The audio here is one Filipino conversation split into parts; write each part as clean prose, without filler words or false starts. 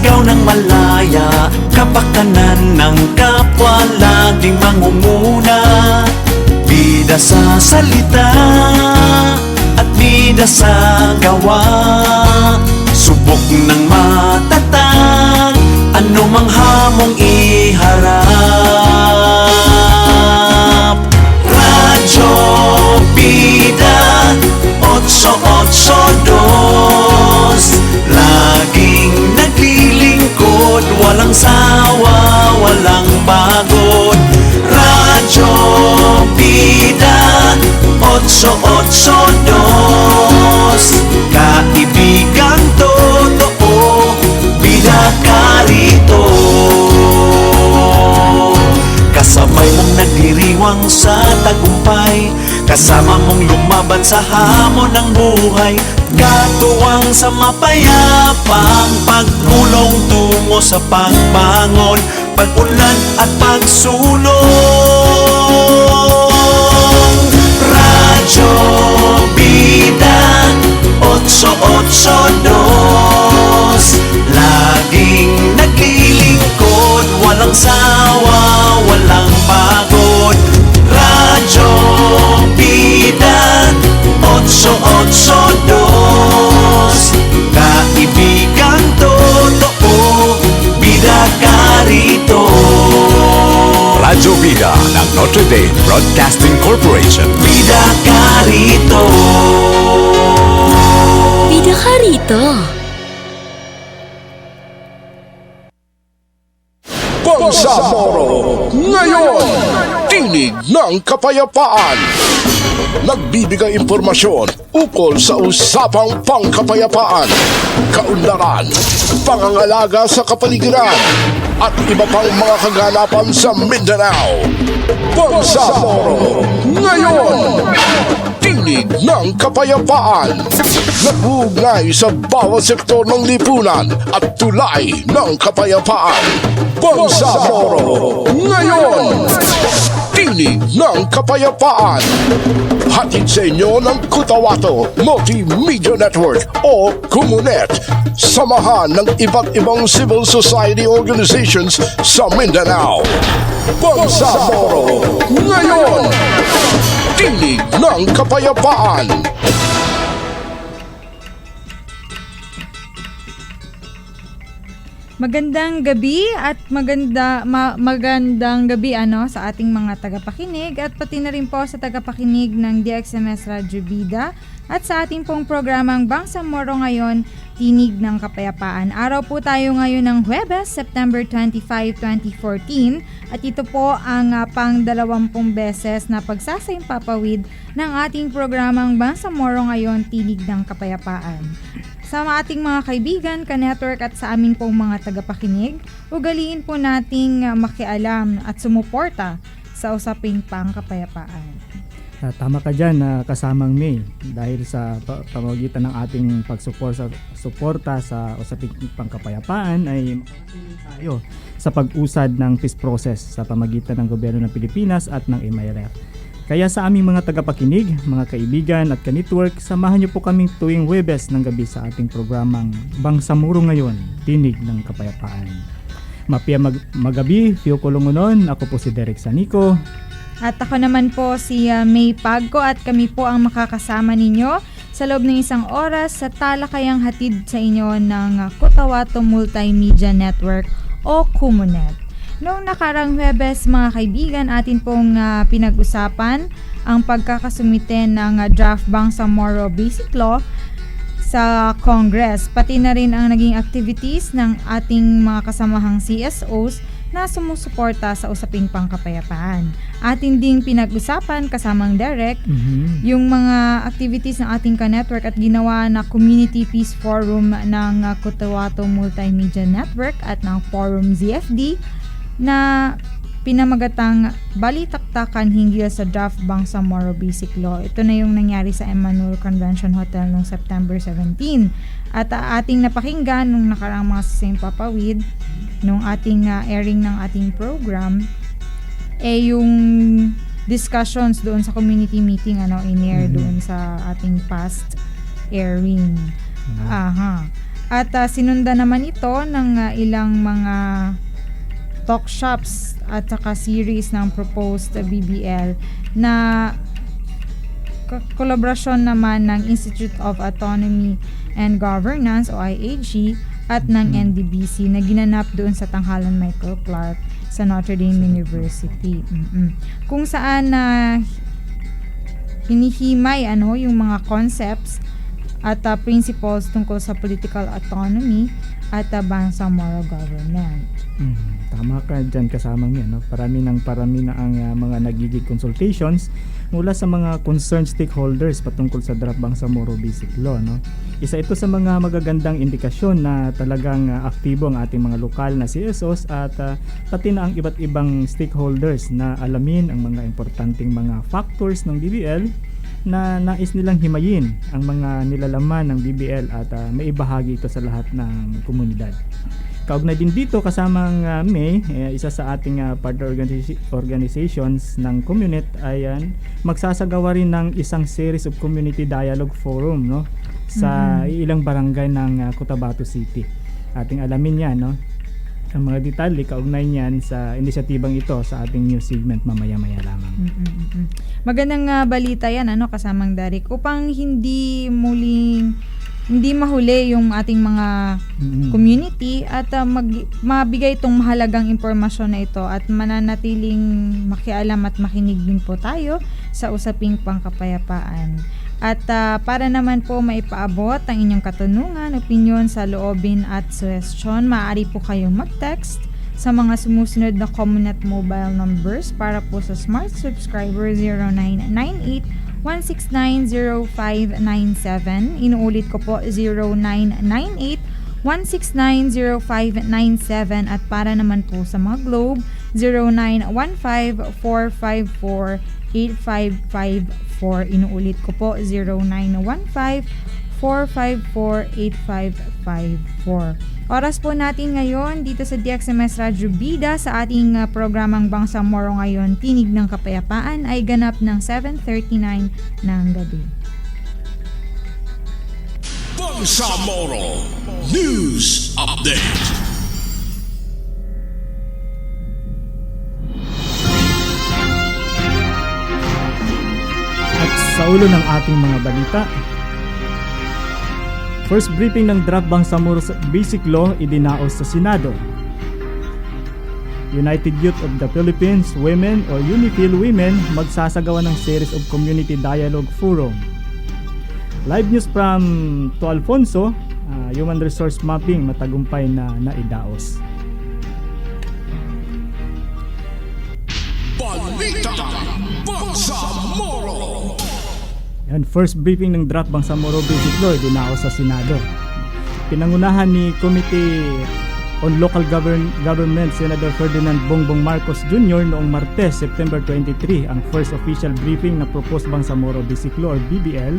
Sigaw ng malaya, kapakanan ng kapwa laging mangunguna. Bida sa salita at bida sa gawa, subok ng matatag, anumang hamong iharap. Radyo Bida 882, laging naglilingkod, walang sawa, walang pagod. Radyo Bida 882, kaibigang totoo, bida ka rito. Kasamay mong nagdiriwang sa tagumpay, kasama mong lumaban sa hamon ng buhay, katuwang sa mapayapang pagkulong tungo sa pagbangon, pag-ulan at pagsulong. Radyo Bida 882, laging naglilingkod, walang sawa, walang pagod. Radyo Bida 882, kaibigang totoo, bida ka rito. Radyo Bida ng Notre Dame Broadcasting Corporation. Bida ka rito. Bida ka rito. Bangsamoro, ngayon, tinig ng kapayapaan. Nagbibigay impormasyon ukol sa usapang pangkapayapaan, kaunlaran, pangangalaga sa kapaligiran, at iba pang mga kaganapan sa Mindanao. Bangsamoro, ngayon, tinig ng kapayapaan. Nag-uugnay sa bawat sektor ng lipunan at tulay ng kapayapaan. Bangsamoro, ngayon, tinig ng kapayapaan. Hatid sa inyo ng Kutawato Multimedia Network o Kumunet. Samahan ng iba't ibang civil society organizations sa Mindanao. Bangsamoro, ngayon, tinig ng kapayapaan. Magandang gabi at magandang gabi sa ating mga tagapakinig at pati na rin po sa tagapakinig ng DXMS Radyo Bida at sa ating pong programang Bangsamoro ngayon, Tinig ng Kapayapaan. Araw po tayo ngayon ng Huwebes, September 25, 2014 at ito po ang pang-20 beses na pagsasaimpapawid ng ating programang Bangsamoro ngayon, Tinig ng Kapayapaan. Sa ating mga kaibigan, ka-network at sa amin pong mga tagapakinig, ugaliin po nating makialam at sumuporta sa usaping pangkapayapaan. Tama ka dyan, kasamang May, dahil sa pamamagitan ng ating pagsuporta sa usaping pangkapayapaan ay makakatulong tayo sa pag-usad ng peace process sa pamagitan ng gobyerno ng Pilipinas at ng MILF. Kaya sa aming mga tagapakinig, mga kaibigan at ka-network, samahan niyo po kaming tuwing Huwebes ng gabi sa ating programang Bangsamoro ngayon, Tinig ng Kapayapaan. Mapia magabi, Fio Colongonon, ako po si Derek Sanico. At ako naman po si May Pagco at kami po ang makakasama ninyo sa loob ng isang oras sa talakayang hatid sa inyo ng Kutawato Multimedia Network o Kumunet. Noong nakarang Huwebes, mga kaibigan, atin pong pinag-usapan ang pagkakasumite ng draft Bangsamoro Basic Law sa Congress, pati na rin ang naging activities ng ating mga kasamahang CSOs na sumusuporta sa usaping pangkapayapaan. Atin ding pinag-usapan kasamang Derek yung mga activities ng ating ka-network at ginawa na Community Peace Forum ng Kutawato Multimedia Network at ng Forum ZFD na pinamagatang balitaktakan hinggil sa draft Bangsamoro Basic Law. Ito na yung nangyari sa Emmanuel Convention Hotel noong September 17. At ating napakinggan nung nakaraang mga saimpapawid nung ating airing ng ating program yung discussions doon sa community meeting in-air doon sa ating past airing. At sinundan naman ito ng ilang mga talk shops at saka series ng proposed BBL na kolaborasyon naman ng Institute of Autonomy and Governance o IAG at ng NDBC na ginanap doon sa Tanghalan Michael Clark sa Notre Dame University. Kung saan hinihimay yung mga concepts at principles tungkol sa political autonomy at Bangsamoro government. Tama ka dyan, kasamang yan. No? Parami na ang mga nagiging consultations mula sa mga concerned stakeholders patungkol sa draft Bangsamoro Basic Law. No? Isa ito sa mga magagandang indikasyon na talagang aktibo ang ating mga lokal na CSOs at pati na ang iba't ibang stakeholders na alamin ang mga importanteng mga factors ng BBL na nais nilang himayin ang mga nilalaman ng BBL at maibahagi ito sa lahat ng komunidad. Kaugnay din dito, kasamang May, isa sa ating partner organizations ng community ay magsasagawa rin ng isang series of community dialogue forum, no, sa ilang barangay ng Cotabato City. Ating alamin yan, no, ang mga detalye kaugnay niyan sa inisyatibang ito sa ating news segment mamaya-maya lamang. Magandang balita yan, kasamang Derek, upang hindi mahuli yung ating mga community at mabigay itong mahalagang impormasyon na ito at mananatiling makialam at makinig din po tayo sa usaping pangkapayapaan. At para naman po maipaabot ang inyong katanungan, opinyon, saloobin at suggestion, maaari po kayong mag-text sa mga sumusunod na Comunet mobile numbers para po sa Smart Subscriber 0998 1690597. Inuulit ko po, 0998 1690597, at para naman po sa mga Globe 0915-454-8554. Inuulit ko po, 0915-454-8554. Oras po natin ngayon dito sa DXMS Radyo Bida sa ating programang Bangsamoro ngayon, Tinig ng Kapayapaan, ay ganap ng 7:39 ng gabi. Bangsamoro News Update. At sa ulo ng ating mga balita, first briefing ng draft Bangsamoro Basic Law idinaos sa Senado. United Youth of the Philippines Women o UNIFIL Women magsasagawa ng series of community dialogue forum. Live news from To Alfonso, human resource mapping matagumpay na naidaos. Balita Bangsamoro. Yan, first briefing ng draft Bangsamoro Basic Law idinaos sa Senado. Pinangunahan ni Committee on Local Government Senator Ferdinand Bongbong Marcos Jr. noong Martes, September 23 ang first official briefing na proposed Bangsamoro Basic Law or BBL.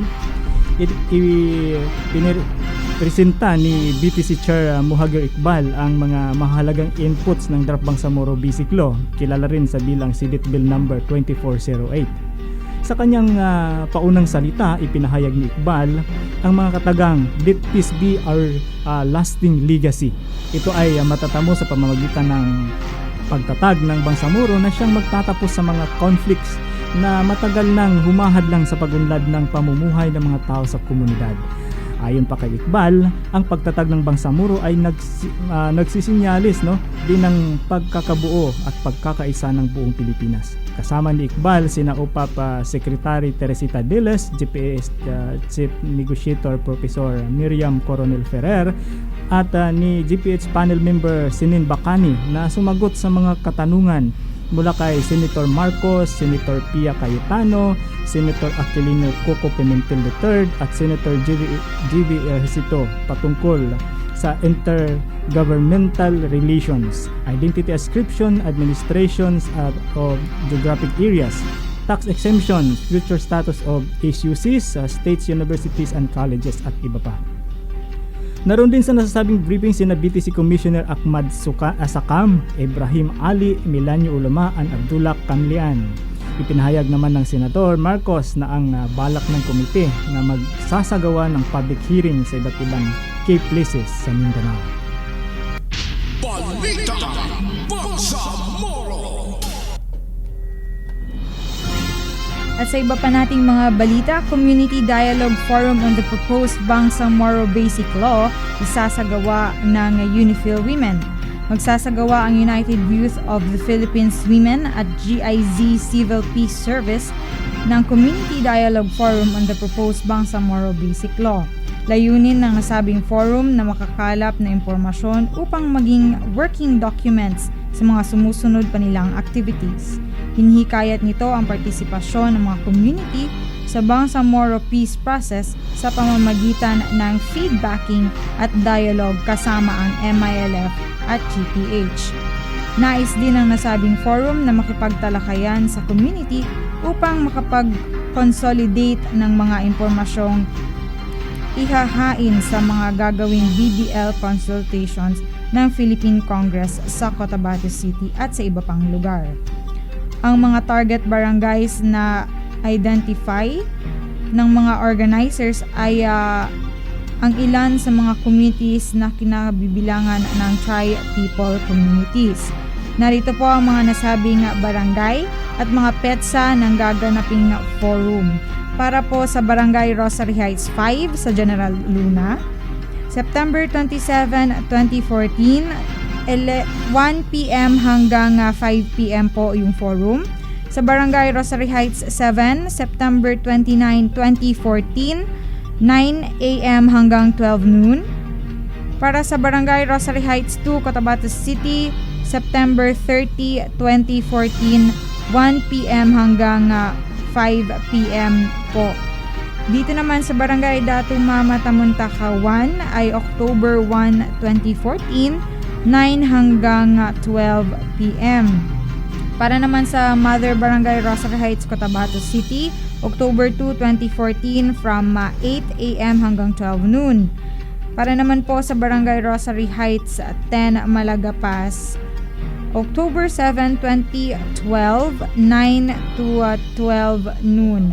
Presenta ni BTC Chair Muhagir Iqbal ang mga mahalagang inputs ng draft Bangsamoro Basic Law, kilala rin sa bilang Senate Bill number 2408. Sa kanyang paunang salita, ipinahayag ni Iqbal ang mga katagang "Let peace be our lasting legacy." Ito ay matatamo sa pamamagitan ng pagtatag ng Bangsamoro na siyang magtatapos sa mga conflicts na matagal nang humahadlang sa pagunlad ng pamumuhay ng mga tao sa komunidad. Ayon pa kay Iqbal, ang pagtatag ng Bangsamoro ay nagsisinyalis din ng pagkakabuo at pagkakaisa ng buong Pilipinas. Kasama ni Iqbal sina UPAP Secretary Teresita Diles, GPS Chief Negotiator Professor Miriam Coronel Ferrer at ni GPH panel member Sinin Bacani na sumagot sa mga katanungan mula kay Senator Marcos, Senator Pia Cayetano, Senator Aquilino Coco Pimentel III at Senator G.V. Ejercito patungkol sa intergovernmental relations, identity ascription, administrations of geographic areas, tax exemption, future status of SUCs, states, universities and colleges at iba pa. Naroon din sa nasasabing briefing sina BTC Commissioner Ahmad Sakam, Ibrahim Ali, Milanio Ulama at Abdullah Kamlian. Ipinahayag naman ng Senator Marcos na ang balak ng komite na magsasagawa ng public hearing sa iba't ibang key places sa Mindanao. Balita Bangsamoro. At sa iba pa nating mga balita, Community Dialogue Forum on the proposed Bangsamoro Basic Law isasagawa ng UNIFIL Women. Magsasagawa ang United Youth of the Philippines Women at GIZ Civil Peace Service ng Community Dialogue Forum on the proposed Bangsamoro Basic Law. Layunin ng nasabing forum na makakalap na impormasyon upang maging working documents sa mga sumusunod pa nilang activities. Hinihikayat nito ang partisipasyon ng mga community sa Bangsamoro Peace Process sa pamamagitan ng feedbacking at dialogue kasama ang MILF at GPH. Nais din ng nasabing forum na makipagtalakayan sa community upang makapag-consolidate ng mga impormasyong ihahain sa mga gagawing BDL consultations ng Philippine Congress sa Cotabato City at sa iba pang lugar. Ang mga target barangays na identify ng mga organizers ay ang ilan sa mga communities na kinabibilangan ng tri-people communities. Narito po ang mga nasabing barangay at mga petsa ng gaganaping forum. Para po sa Barangay Rosary Heights 5 sa General Luna, September 27, 2014, 1 p.m. hanggang 5 p.m. po yung forum. Sa Barangay Rosary Heights 7, September 29, 2014, 9 a.m. hanggang 12 noon. Para sa Barangay Rosary Heights 2, Cotabato City, September 30, 2014, 1 p.m. hanggang 5 p.m. po. Dito naman sa Barangay Datu Mama Tamuntaka 1 ay October 1, 2014, 9 hanggang 12 p.m. Para naman sa Mother Barangay Rosary Heights, Cotabato City, October 2, 2014 from 8 a.m. hanggang 12 noon. Para naman po sa Barangay Rosary Heights 10, Malagapas, October 7, 2012, 9 to 12 noon.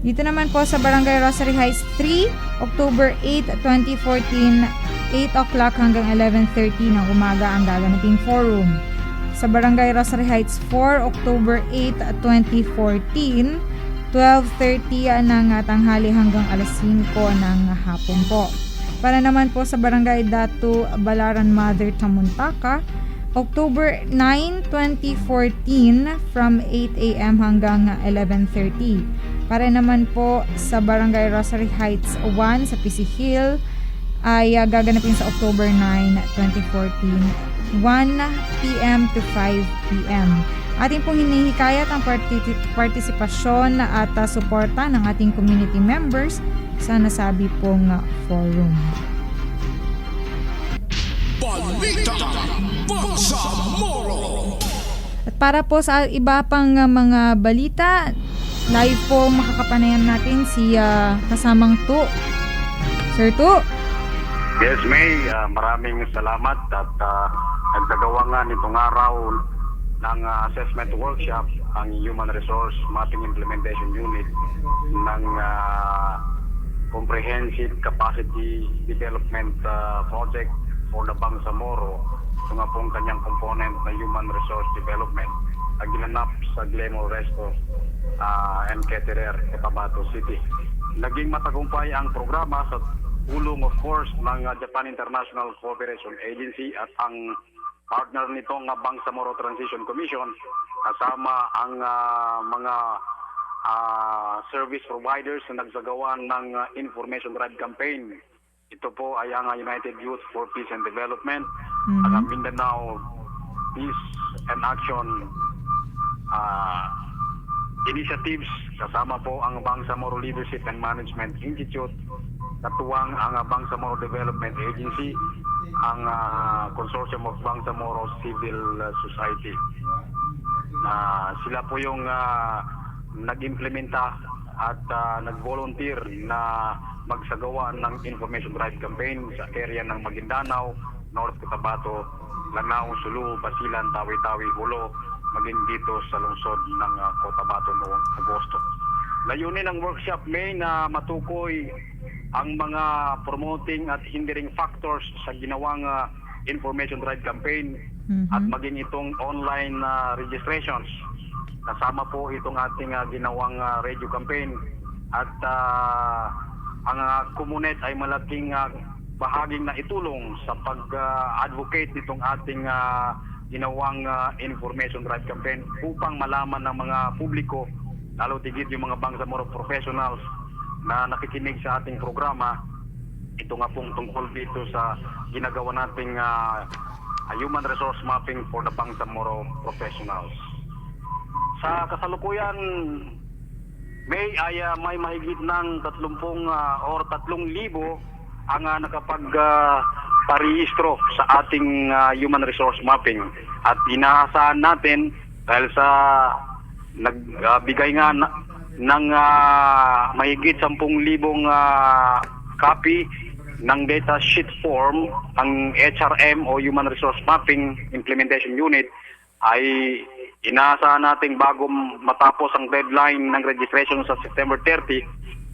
Dito naman po sa Barangay Rosary Heights 3, October 8, 2014, 8 o'clock hanggang 11:30 ng umaga ang gaganaping forum. Sa Barangay Rosary Heights 4, October 8, 2014, 12:30 ng tanghali hanggang alas 5 ng hapon po. Para naman po sa Barangay Datu Balaran Mother Tamuntaka, October 9, 2014 from 8 a.m. hanggang 11:30. Para naman po sa Barangay Rosary Heights 1 sa PC Hill ay gaganapin sa October 9, 2014, 1 p.m. to 5 p.m. Ating pong hinihikayat ang partisipasyon at suporta ng ating community members sa nasabi pong forum. Balita Bangsamoro. At para po sa iba pang mga balita, live po makakapanayan natin si kasamang Tu. Sir Tu. Yes, May. Maraming salamat at nagsagawa nga nitong araw ng assessment workshop ang Human Resource Mapping Implementation Unit ng Comprehensive Capacity Development Project for the Bangsamoro. Ito nga pong kanyang component na Human Resource Development na ginanap sa Glenmore Resto and Keterer, Cotabato City. Naging matagumpay ang programa sa tulong of course ng Japan International Cooperation Agency at ang partner nito ng Bangsamoro Transition Commission kasama ang mga service providers na nagsagawa ng information drive campaign. Ito po ay ang United Youth for Peace and Development, ang Mindanao Peace and Action Initiatives, kasama po ang Bangsamoro Leadership and Management Institute, katuwang ang Bangsamoro Development Agency, ang Consortium of Bangsamoro Civil Society. Sila po yung nag-implementa at nag-volunteer na magsagawa ng information drive campaign sa area ng Maguindanao, North Cotabato, Lanao, Sulu, Basilan, Tawi-Tawi, Hulo, maging dito sa lungsod ng Cotabato noong Agosto. Layunin ng workshop May na matukoy ang mga promoting at hindering factors sa ginawang information drive campaign at maging itong online registrations. Kasama po itong ating ginawang radio campaign at ang Kumunet ay malaking bahaging na itulong sa pag-advocate nitong ating ginawang information drive campaign upang malaman ng mga publiko, lalo tigit yung mga Bangsamoro professionals na nakikinig sa ating programa. Ito nga pong tungkol dito sa ginagawa nating human resource mapping for the Bangsamoro professionals. Sa kasalukuyan, May ay may mahigit ng 30 or 3,000 ang nakapag-parehistro sa ating human resource mapping. At inaasahan natin dahil sa nagbigay nga ng mahigit 10,000 copy ng data sheet form ang HRM o Human Resource Mapping Implementation Unit, ay inaasahan natin bago matapos ang deadline ng registration sa September 30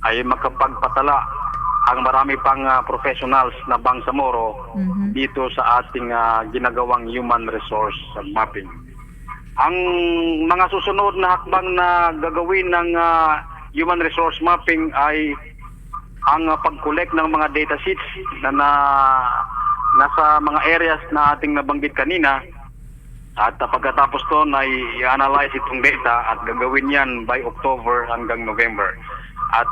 ay makapagpatala ang marami pang professionals na Bangsamoro dito sa ating ginagawang human resource mapping. Ang mga susunod na hakbang na gagawin ng human resource mapping ay ang pag-collect ng mga data sheets na nasa mga areas na ating nabanggit kanina. At pagkatapos doon ay i-analyze itong data at gagawin yan by October hanggang November. At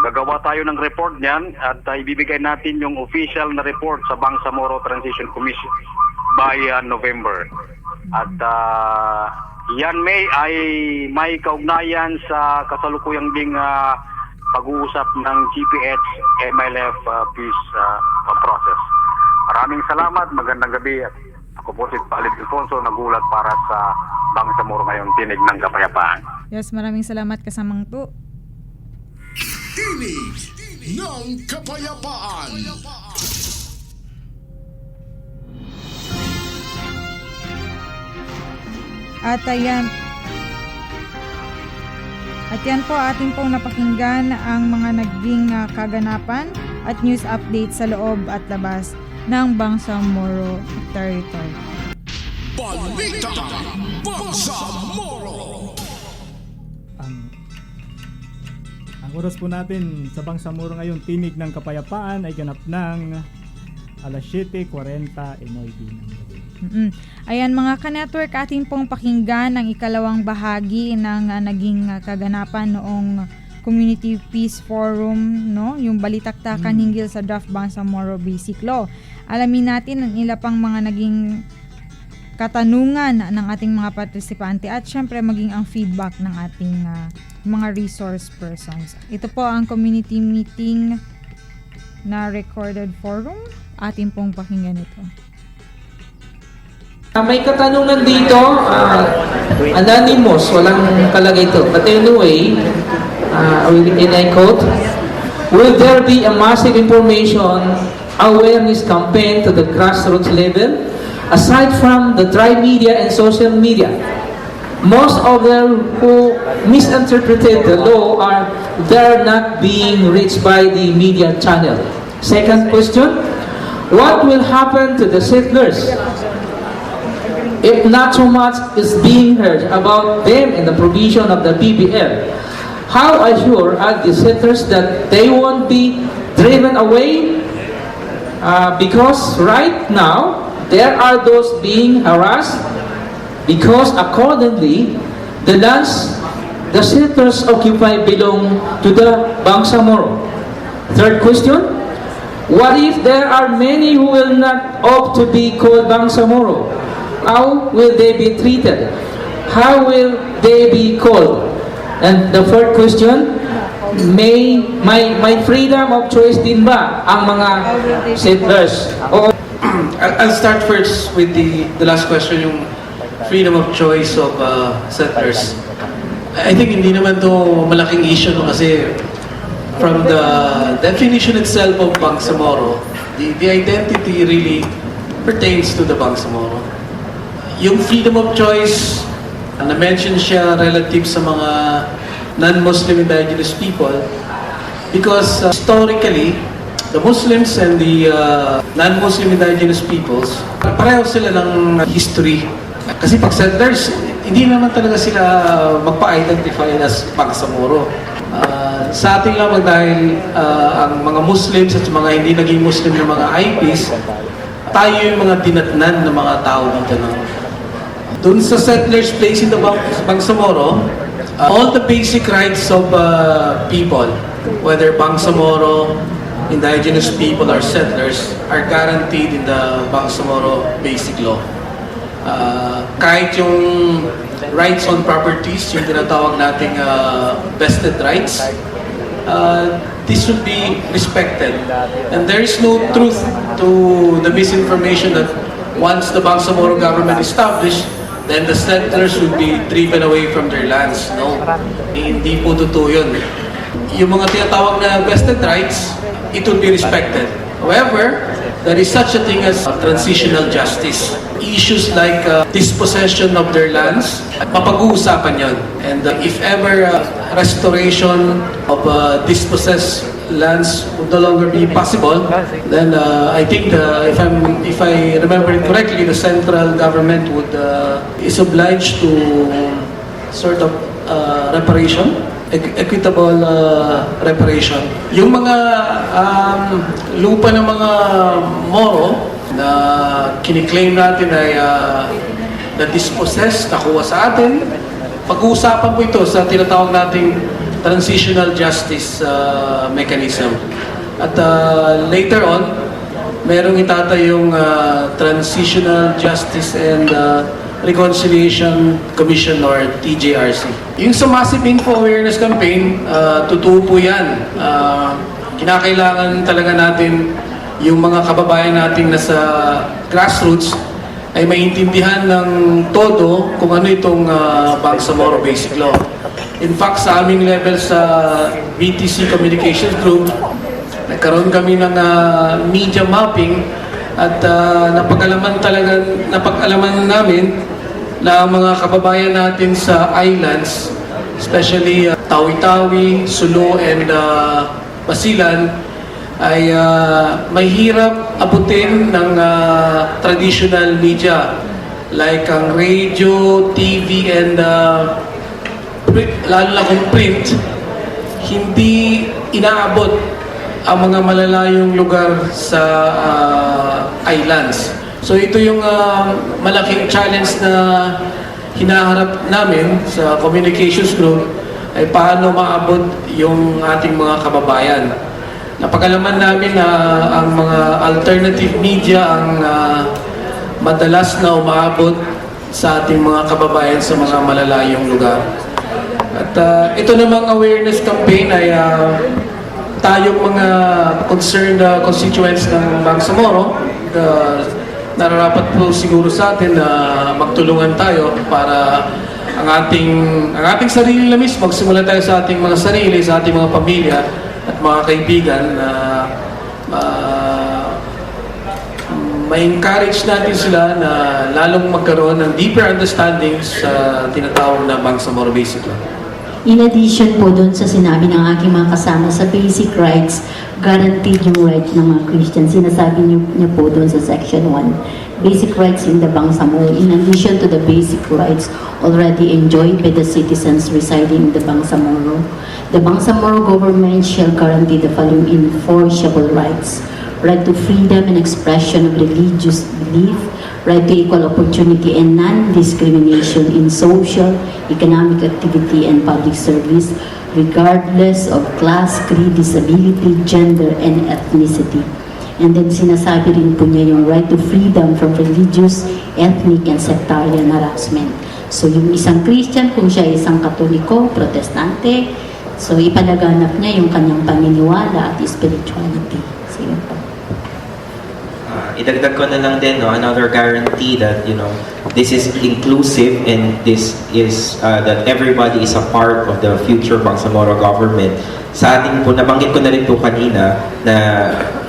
gagawa tayo ng report niyan at ibibigay natin yung official na report sa Bangsamoro Transition Commission by November. At yan ay may kaugnayan sa kasalukuyang ding pag-uusap ng GPH MLF peace process. Maraming salamat, magandang gabi. Ako po si Palit Alfonso, nagulat para sa Bangsamoro ngayong Tinig ng Kapayapaan. Yes, maraming salamat kasamang to. Tinig ng Kapayapaan. At yan po ating pong napakinggan ang mga naging kaganapan at news update sa loob at labas ng Bangsamoro Territory. Balita Bangsamoro. Ang oras po natin sa Bangsamoro ngayon, Tinig ng Kapayapaan, ay ganap ng alas 7:49 ng gabi. Ayan mga ka-network, atin pong pakinggan ang ikalawang bahagi ng naging kaganapan noong Community Peace Forum, no? Yung balitaktakan hinggil sa Draft Bangsamoro Basic Law. Alamin natin ang ilan pang mga naging katanungan ng ating mga partisipante at syempre maging ang feedback ng ating mga resource persons. Ito po ang community meeting na recorded forum. Atin pong pakinggan ito. May katanungan dito, anonymous, walang kalagay ito. But anyway, and I quote, will there be a massive information awareness campaign to the grassroots level, aside from the dry media and social media? Most of them who misinterpreted the law they're not being reached by the media channel. Second question, what will happen to the settlers if not so much is being heard about them in the provision of the BBL? How assure are the settlers that they won't be driven away? Because right now, there are those being harassed because accordingly, the lands the settlers occupy belong to the Bangsamoro. Third question, what if there are many who will not opt to be called Bangsamoro? How will they be treated? How will they be called? And the fourth question, may freedom of choice din ba ang mga settlers? I'll start first with the last question, yung freedom of choice of settlers. I think hindi naman to malaking issue, no, kasi from the definition itself of Bangsamoro, the identity really pertains to the Bangsamoro. Yung freedom of choice, na-mention siya relative sa mga non-Muslim indigenous people because historically, the Muslims and the non-Muslim indigenous peoples, pareho sila ng history. Kasi pag settlers, hindi naman talaga sila magpa-identify as Bangsamoro. Sa ating lamang dahil ang mga Muslims at mga hindi naging Muslim na mga IPs, tayo yung mga dinatnan ng mga tao dito. Doon sa settlers place in the Bangsamoro, all the basic rights of people, whether Bangsamoro, indigenous people, or settlers, are guaranteed in the Bangsamoro Basic Law. Kahit yung rights on properties, yung tinatawag nating vested rights, this should be respected. And there is no truth to the misinformation that once the Bangsamoro government established, then the settlers would be driven away from their lands. No, hindi po totoo yun. Yung mga tinatawag na vested rights, it will be respected. However, there is such a thing as transitional justice. Issues like dispossession of their lands, mapag-uusapan yun. And if ever restoration of dispossessed lands would no longer be possible, then I think if I remember it correctly, the central government would is obliged to sort of reparation, equitable reparation. Yung mga lupa ng mga Moro na kiniklaim natin ay na-dispossess, nakuha sa atin, pag-uusapan po ito sa tinatawag nating transitional justice mechanism. At later on, merong itatayong Transitional Justice and Reconciliation Commission or TJRC. Yung sa Massive Info Awareness Campaign, totoo po yan. Kinakailangan talaga natin yung mga kababayan nating nasa grassroots ay maintindihan ng todo kung ano itong Bangsamoro Basic Law. In fact, sa aming level sa BTC Communications Group, nagkaroon kami ng media mapping at napag-alaman namin na mga kababayan natin sa islands, especially Tawi-Tawi, Sulu, and Basilan, ay mahirap abutin ng traditional media like ang radio, TV, and lalo na kung print, hindi inaabot ang mga malalayong lugar sa islands. So ito yung malaking challenge na hinaharap namin sa communications group, ay paano maabot yung ating mga kababayan. Napag-alaman namin na ang mga alternative media ang madalas na umaabot sa ating mga kababayan sa mga malalayong lugar. At ito namang awareness campaign ay tayong mga concerned constituents ng Bangsamoro, nararapat po siguro sa atin na magtulungan tayo para ang ating sarili na mismo, magsimula tayo sa ating mga sarili, sa ating mga pamilya at mga kaibigan na ma-encourage natin sila na lalong magkaroon ng deeper understanding sa tinatawag na Bangsamoro Basic Law. In addition po doon sa sinabi ng aking mga kasama sa basic rights, guaranteed yung right ng mga Christian. Sinasabi niyo po doon sa section 1, basic rights in the Bangsamoro, in addition to the basic rights already enjoyed by the citizens residing in the Bangsamoro. The Bangsamoro government shall guarantee the following enforceable rights: right to freedom and expression of religious belief, right to equal opportunity and non-discrimination in social, economic activity, and public service, regardless of class, creed, disability, gender, and ethnicity. And then sinasabi rin po niya yung right to freedom from religious, ethnic, and sectarian harassment. So yung isang Christian, kung siya isang Katoliko, Protestante, so ipalaganap niya yung kanyang paniniwala at spirituality. So yun po. Idagdag ko na lang din, no, another guarantee that, you know, this is inclusive and this is that everybody is a part of the future Bangsamoro government. Sa ating po, nabanggit ko na rin po kanina na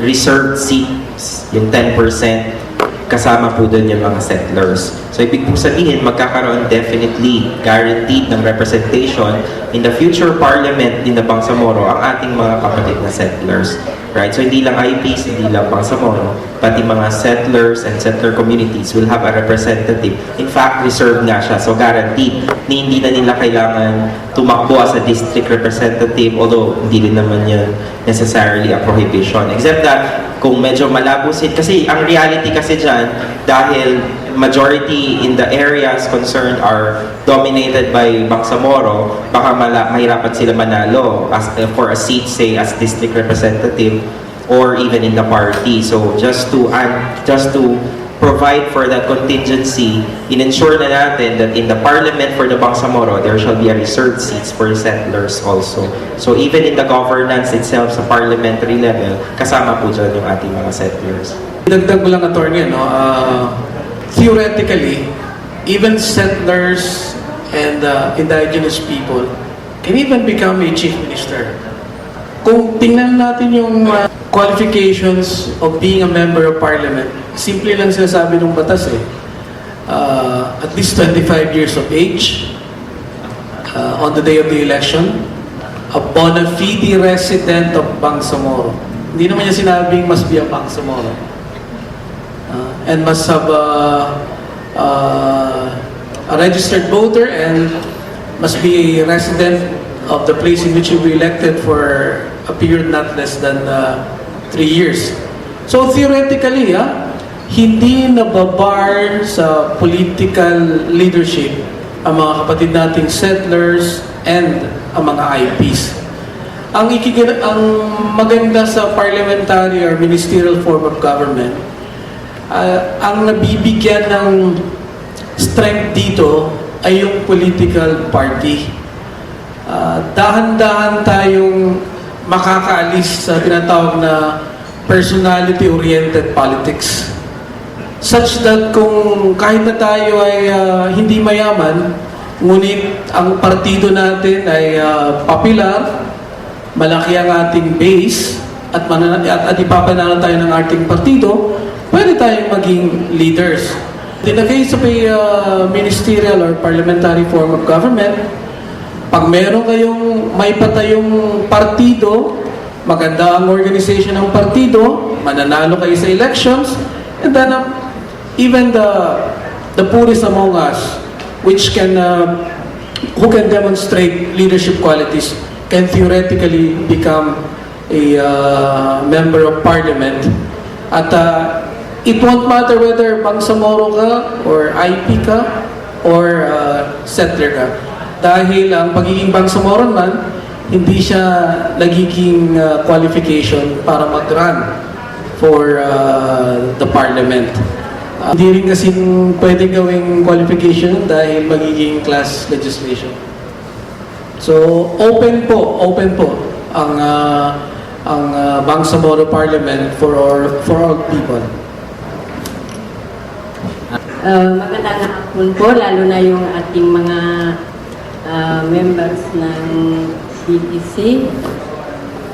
reserved seats, yung 10%, kasama po doon yung mga settlers. So ibig po sabihin, magkakaroon definitely guaranteed ng representation in the future parliament din na Bangsamoro ang ating mga kapatid na settlers. Right? So hindi lang IPs, hindi lang Bangsamoro, pati mga settlers and settler communities will have a representative. In fact, reserved nga siya. So guaranteed, hindi na nila kailangan tumakbo as a district representative, although hindi rin naman yun necessarily a prohibition. Except that, kung medyo malabo kasi ang reality kasi dyan, dahil majority in the areas concerned are dominated by Bangsamoro, baka mahirapan sila manalo for a seat, say, as district representative or even in the party. So just to provide for that contingency, in-ensure na natin that in the parliament for the Bangsamoro, there shall be a reserved seats for settlers also. So even in the governance itself sa parliamentary level, kasama po dyan yung ating mga settlers. Dagdag ko lang, attorney, no? Theoretically, even settlers and indigenous people can even become a chief minister. Kung tingnan natin yung qualifications of being a member of parliament, simple lang sinasabi ng batas eh. At least 25 years of age, on the day of the election, a bona fide resident of Bangsamoro. Hindi naman niya sinabing must be a Bangsamoro. And must have a registered voter and must be a resident of the place in which you were elected for a period not less than 3 years. So theoretically, hindi nababar sa political leadership ang mga kapatid nating settlers and ang mga IPs. Ang maganda sa parliamentary or ministerial form of government, ang nabibigyan ng strength dito ay yung political party. Dahan-dahan tayong makakaalis sa tinatawag na personality-oriented politics. Such that kung kahit na tayo ay hindi mayaman, ngunit ang partido natin ay popular, malaki ang ating base, at ipapanalan tayo ng ating partido, pwede tayong maging leaders. In the case of a ministerial or parliamentary form of government, pag meron kayong may patayong partido, maganda ang organization ng partido, mananalo kayo sa elections, and then even the poorest among us, which who can demonstrate leadership qualities, can theoretically become a member of parliament. At it won't matter whether Bangsamoro ka, or IP ka, or settler ka. Dahil ang pagiging Bangsamoro man, hindi siya nagiging qualification para mag-run for the parliament. Hindi rin kasi pwede gawing qualification dahil magiging class legislation. So, open po ang Bangsamoro Parliament for all people. Magandang hapon po, lalo na yung ating mga members ng BTC.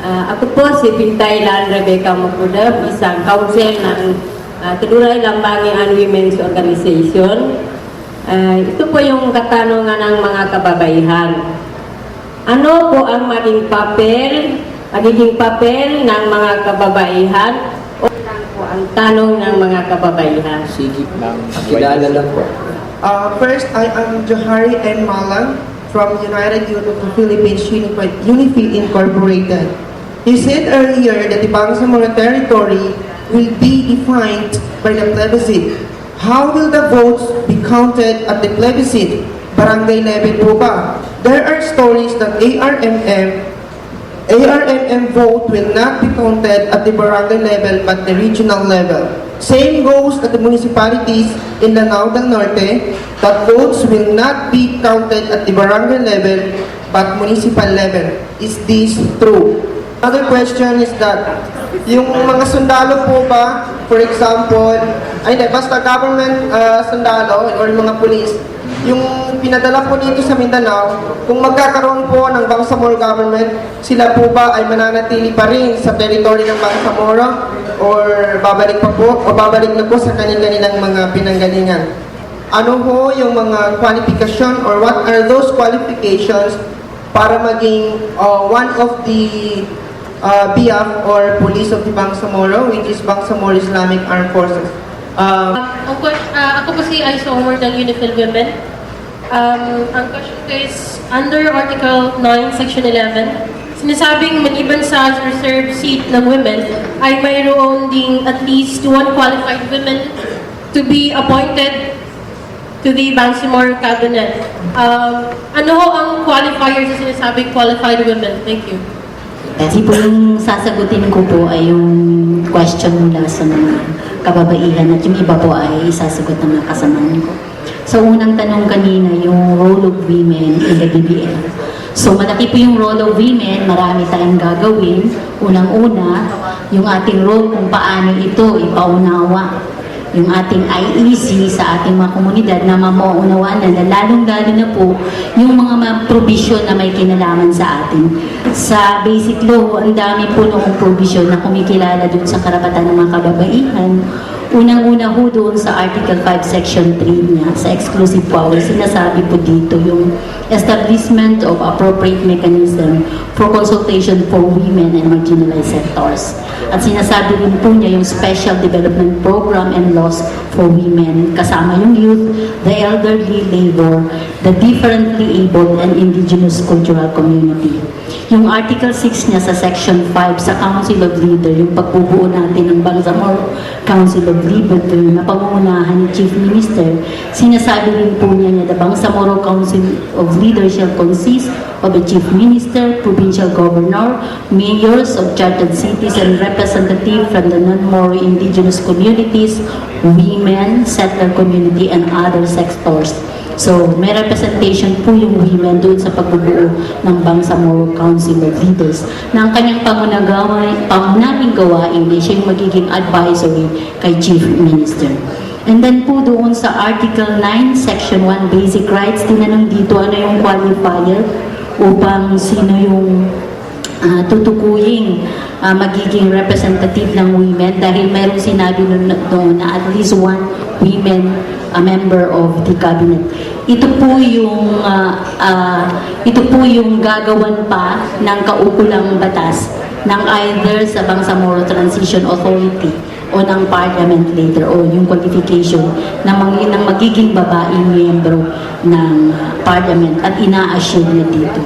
Ako po si Pintaylan Rebecca Mapuda, isang council ng Tuduray Lambangin and Women's Organization. Ito po yung katanungan ng mga kababaihan. Ano po ang magiging papel ng mga kababaihan o po ang tanong ng mga kababaihan? Sige lang. Kilala lang po. First, I am Johari M. Malang from United Youth of the Philippines Unified Incorporated. You said earlier that the Bangsamoro territory will be defined by the plebiscite. How will the votes be counted at the plebiscite? Barangay level po ba? There are stories that ARMM vote will not be counted at the barangay level but the regional level. Same goes at the municipalities in Lanao del Norte, that votes will not be counted at the barangay level but municipal level. Is this true? Another question is that yung mga sundalo po ba, for example, basta government sundalo or mga police, yung pinadala po dito sa Mindanao, kung magkakaroon po ng Bangsamoro government, sila po ba ay mananatili pa rin sa territory ng Bangsamoro or babalik pa po o babalik na po sa kanilang mga pinanggalingan? Ano ho yung mga qualification or what are those qualifications para maging one of the BIAF or Police of the Bangsamoro, which is Bangsamoro Islamic Armed Forces? Ako po si Aiso Omar ng Unifil Women. Ang question ko is, under Article 9, Section 11, sinasabing maliban sa reserved seat ng women, ay mayroon ding at least one qualified women to be appointed to the Bangsamoro Cabinet. Ano ho ang qualifiers sa sinasabing qualified women? Thank you. Kasi po yung sasagutin ko po ay yung question mula sa mga kababaihan at yung iba po ay isasagot ng mga kasamahan ko. So unang tanong kanina, yung role of women in the BBM. So malaki po yung role of women, marami tayong gagawin. Unang-una, yung ating role kung paano ito ipaunawa. Yung ating IEC sa ating mga komunidad na mauunawaan na lalong-lalo na po yung mga provision na may kinalaman sa atin. Sa basic law, ang dami po noong provision na kumikilala dun sa karapatan ng mga kababaihan. Unang-una po doon sa Article 5, Section 3 niya, sa exclusive power, sinasabi po dito yung establishment of appropriate mechanism for consultation for women and marginalized sectors. At sinasabi rin po niya yung special development program and laws for women, kasama yung youth, the elderly, labor, the differently abled and indigenous cultural community. Yung Article 6 niya sa Section 5 sa Council of Leaders, yung pagbubuo natin ng Bangsamoro Council of Leaders na pangungunahan ni Chief Minister, sinasabi rin po niya the Bangsamoro Council of Leaders shall consist of a Chief Minister, Provincial Governor, Mayors of Chartered Cities and representative from the non-Moro indigenous communities, women, settler community, and other sectors. So, may representation po yung women doon sa pagbubuo ng Bangsamoro Council of Leaders na ang kanyang pangunahing gawain ay siya yung magiging advisory kay Chief Minister. And then po doon sa Article 9, Section 1, Basic Rights, tinanong dito ano yung qualifier upang sino yung tutukuyin magiging representative ng women dahil mayroong sinabi noon na at least one women a member of the cabinet. Ito po yung gagawan pa ng kaukulang batas ng either sa Bangsamoro Transition Authority o ng Parliament later o yung qualification ng magiging babaeng miyembro ng Parliament at ina-assure niya dito.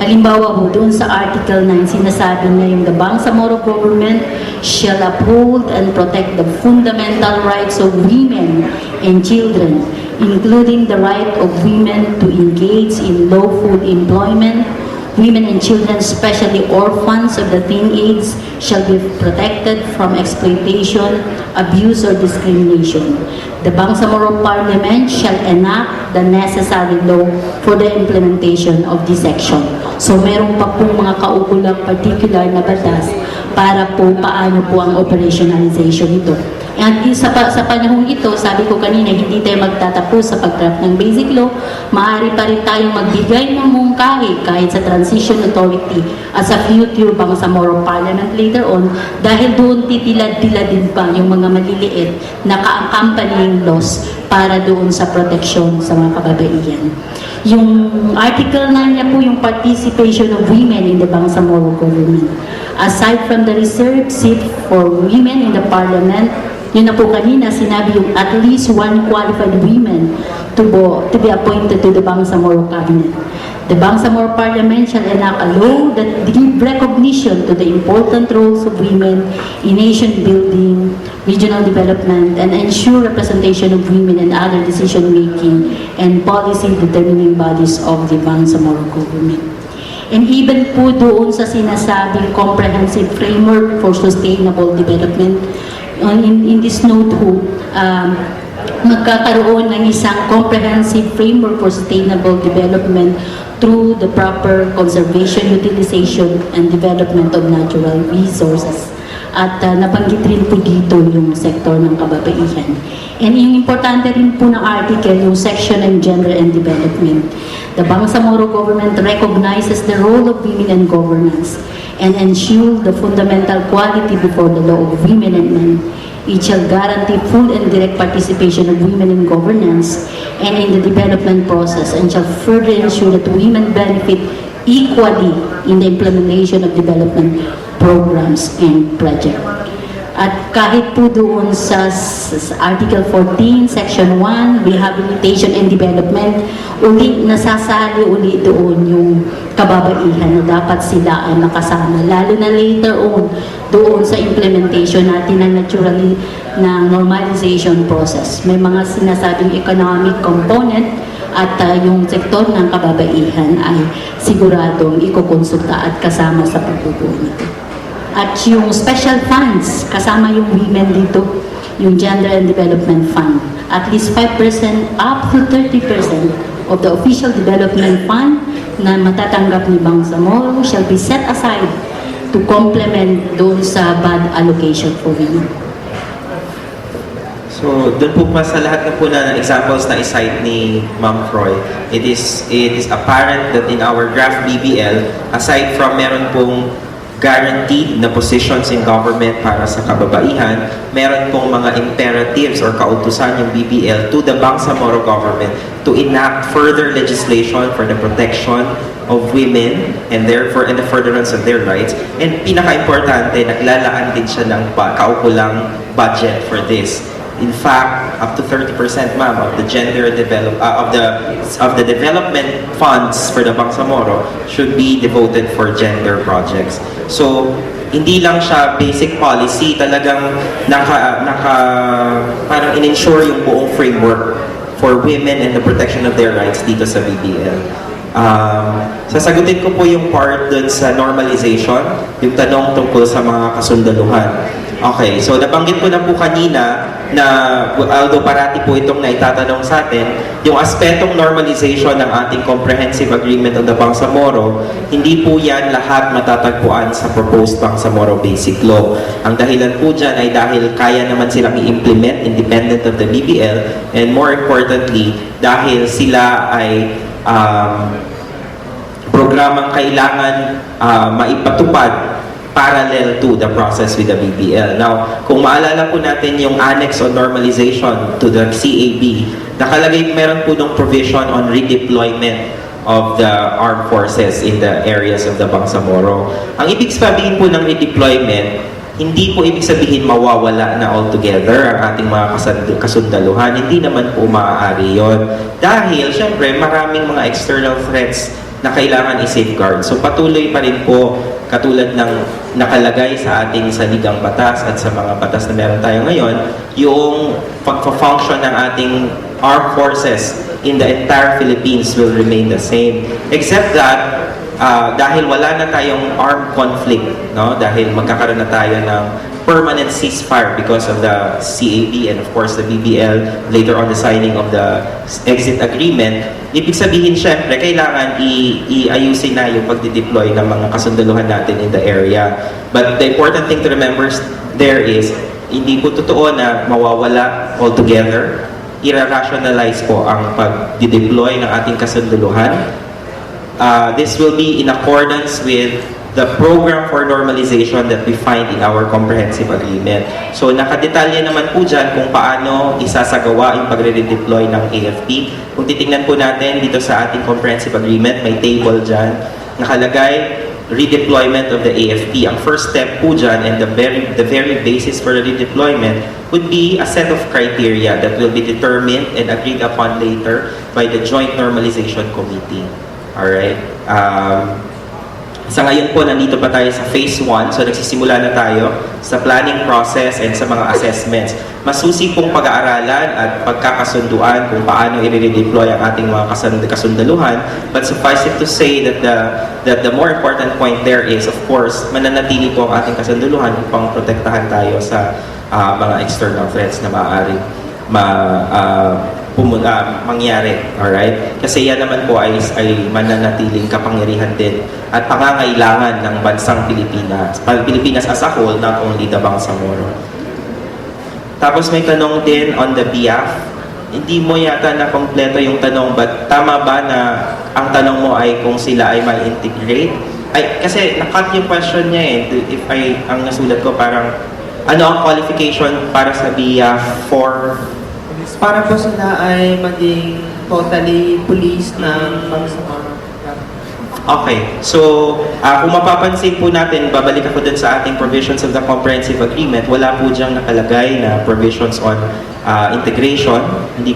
Halimbawa po, doon sa Article 9, sinasabi niya yung the Bangsamoro government shall uphold and protect the fundamental rights of women and children, including the right of women to engage in lawful employment. Women and children, especially orphans of the teenage, shall be protected from exploitation, abuse, or discrimination. The Bangsamoro Parliament shall enact the necessary law for the implementation of this section. So, meron pa pong mga kaukulang particular na batas para po paano po ang operationalization ito. At sa panahong ito, sabi ko kanina, hindi tayo magtatapos sa pag-draft ng basic law. Maaari pa rin tayong magbigay ng mungkahi kahit sa Transition Authority at sa future Bangsamoro Parliament later on dahil doon titilad-tilad din pa yung mga maliliit na ka-accompanying laws para doon sa proteksyon sa mga kababaihan. Yung Article 9 niya po yung participation of women in the Bangsamoro government. Aside from the reserved seat for women in the Parliament, yun na po kanina, sinabi yung at least one qualified women to be appointed to the Bangsamoro Cabinet. The Bangsamoro Parliament shall enact a law that give recognition to the important roles of women in nation building, regional development, and ensure representation of women in other decision-making and policy-determining bodies of the Bangsamoro government. And even po doon sa sinasabing comprehensive framework for sustainable development, in this note po, magkakaroon ng isang comprehensive framework for sustainable development through the proper conservation, utilization, and development of natural resources. At nabanggit rin po dito yung sektor ng kababaihan. And yung importante rin po ng article, yung section on gender and development. The Bangsamoro government recognizes the role of women in governance and ensure the fundamental quality before the law of women and men. It shall guarantee full and direct participation of women in governance and in the development process, and shall further ensure that women benefit equally in the implementation of development programs and projects. At kahit po doon sa Article 14, Section 1, Rehabilitation and Development, nasasali uli doon yung kababaihan na dapat sila ay makasama. Lalo na later on, doon sa implementation natin ng naturally ng normalization process. May mga sinasabing economic component at yung sektor ng kababaihan ay siguradong ikukonsulta at kasama sa pagbubuo nito. At yung special funds, kasama yung women dito, yung Gender and Development Fund. At least 5% up to 30% of the official development fund na matatanggap ni Bangsamoro shall be set aside to complement doon sa bad allocation for women. So, doon po pa sa lahat na po na examples na isite ni Ma'am Froy, it is apparent that in our draft BBL, aside from meron pong guaranteed na positions in government para sa kababaihan, meron pong mga imperatives or kautusan yung BBL to the Bangsamoro government to enact further legislation for the protection of women and therefore in the furtherance of their rights. And pinaka-importante, naglalaan din siya ng kaukulang budget for this. In fact, up to 30%, ma'am, of the the development funds for the Bangsamoro should be devoted for gender projects. So, hindi lang siya basic policy, talagang parang in-ensure yung buong framework for women and the protection of their rights dito sa BBL. Sasagutin ko po yung part dun sa normalization, yung tanong tungkol sa mga kasundaluhan. Okay, so nabanggit ko na po kanina na although parati po itong naitatanong sa atin, yung aspetong normalization ng ating comprehensive agreement on the Bangsamoro, hindi po yan lahat matatagpuan sa proposed Bangsamoro Basic Law. Ang dahilan po dyan ay dahil kaya naman silang i-implement independent of the BBL, and more importantly, dahil sila ay programang kailangan maipatupad parallel to the process with the BBL. Now, kung maalala po natin yung Annex on Normalization to the CAB, nakalagay meron po ng provision on redeployment of the armed forces in the areas of the Bangsamoro. Ang ibig sabihin po ng redeployment, hindi po ibig sabihin mawawala na altogether ang ating mga kasundaluhan. Hindi naman po maaari yon. Dahil, syempre, maraming mga external threats na kailangan i-safeguard. So patuloy pa rin po, katulad ng nakalagay sa ating saligang batas at sa mga batas na meron tayo ngayon, yung pagpa-function ng ating armed forces in the entire Philippines will remain the same. Except that, dahil wala na tayong armed conflict, no? Dahil magkakaroon na tayo ng permanent ceasefire because of the CAB and of course the BBL, later on the signing of the exit agreement, ibig sabihin syempre kailangan i-ayusin na yung pagdideploy ng mga kasundaluhan natin in the area. But the important thing to remember there is, hindi po totoo na mawawala altogether. I-rationalize po ang pag-deploy ng ating kasundaluhan. This will be in accordance with the program for normalization that we find in our comprehensive agreement. So nakadetalye naman po dyan kung paano isasagawa yung pagre-redeploy ng AFP. Kung titingnan po natin dito sa ating comprehensive agreement, may table dyan, nakalagay redeployment of the AFP. Ang first step po dyan and the very basis for the redeployment would be a set of criteria that will be determined and agreed upon later by the Joint Normalization Committee. Alright? Sa ngayon po, nandito pa tayo sa phase 1. So, nagsisimula na tayo sa planning process and sa mga assessments. Masusi pong pag-aaralan at pagkakasunduan kung paano i-redeploy ang ating mga kasundaluhan. But suffice it to say that the more important point there is, of course, mananatili po ang ating kasundaluhan upang protektahan tayo sa mga external threats na maaaring mangyari. Alright? Kasi yan naman po ay mananatiling kapangyarihan din at pangangailangan ng bansang Pilipinas as a whole, not only the Bangsamoro. Tapos may tanong din on the BIAF. Hindi mo yata na kompleto yung tanong, but tama ba na ang tanong mo ay kung sila ay ma-integrate? Ay, kasi nakat yung question niya ang nasulat ko parang, ano ang qualification para sa BIAF for? Para po sila ay maging totally police ng Bangsamoro. Okay. So, kung mapapansin po natin, babalik ako dun sa ating provisions of the comprehensive agreement, wala po diyang nakalagay na provisions on integration. Hindi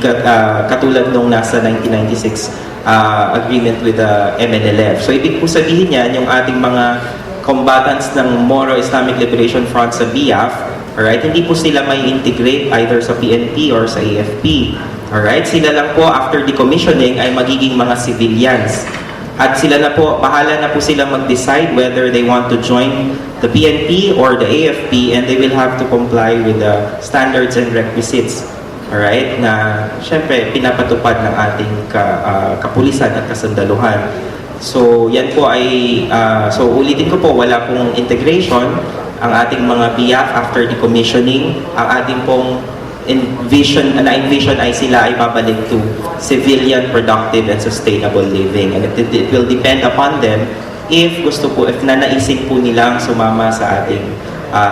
katulad nung nasa 1996 agreement with the MNLF. So, ibig po sabihin yan, yung ating mga combatants ng Moro Islamic Liberation Front sa BIAF, alright, hindi po sila may integrate either sa PNP or sa AFP. Alright, sila lang po after decommissioning ay magiging mga civilians. At sila na po, bahala na po sila mag-decide whether they want to join the PNP or the AFP, and they will have to comply with the standards and requisites. Alright, na syempre pinapatupad ng ating kapulisan at kasandaluhan. So yan po ay, so ulitin ko po, wala pong integration ang ating mga BIAF after decommissioning. Ang ating pong envision ay sila ay babalik to civilian, productive, and sustainable living. And it will depend upon them if nanaisip po nilang sumama sa ating